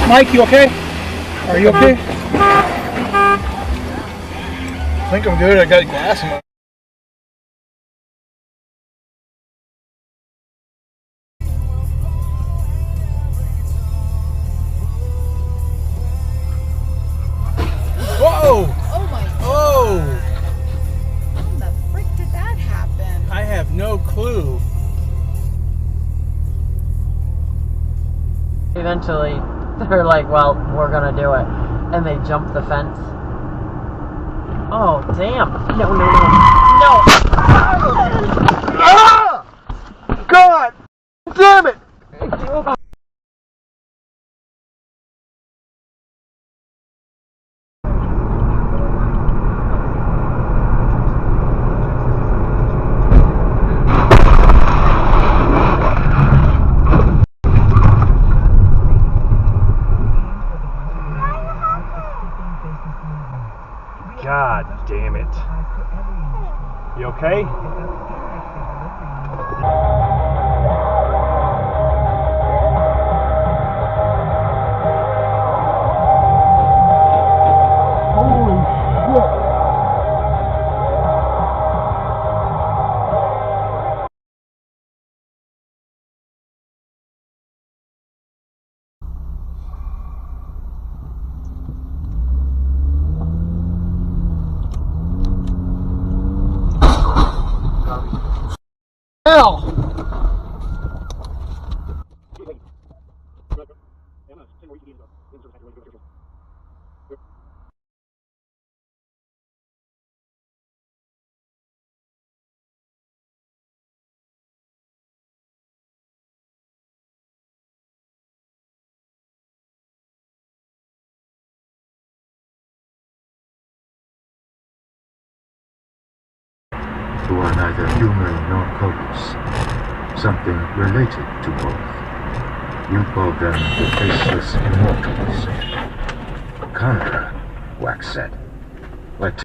Mike, you okay? Are you okay? I think I'm good. I got gas in my... Whoa! Oh my god! Oh! How the frick did that happen? I have no clue. Eventually, they're like, well, we're gonna do it. And they jump the fence. Oh, damn. No, no, no. No! Ah! God! Damn it! God damn it. You okay? Holy shit. Hell! Who are neither human nor cultists, something related to both. You call them the Faceless Immortals. Contra, Wax said. But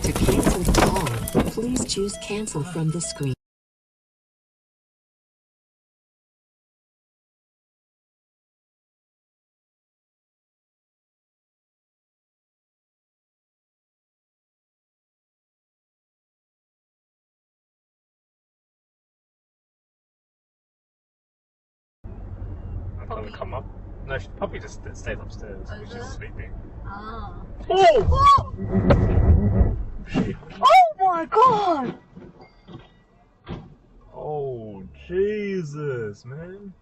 To cancel the call, please choose cancel from the screen. I'm going to come up. No, she probably just stayed upstairs. She's just sleeping. Oh. Oh! Oh my god! Oh, Jesus, man.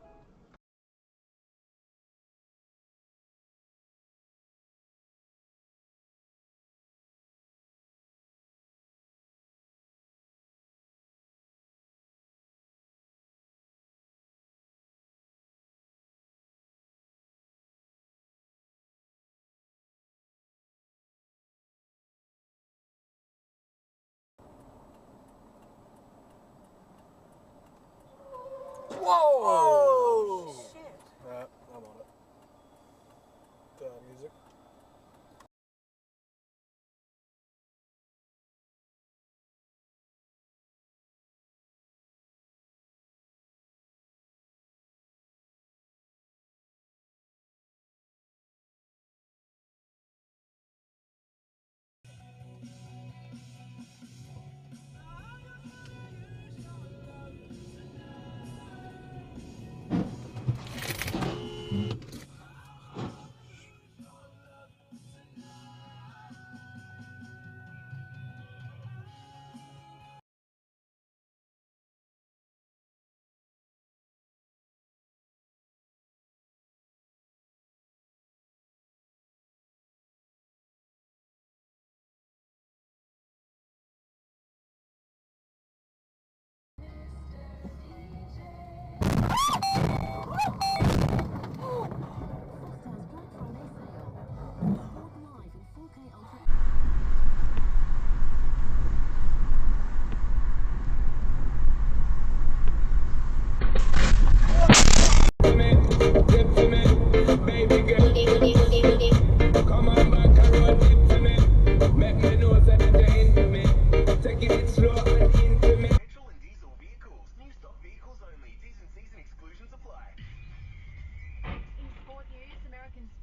Whoa! Shit. I'm on it. Music.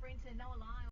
offering to know a lie.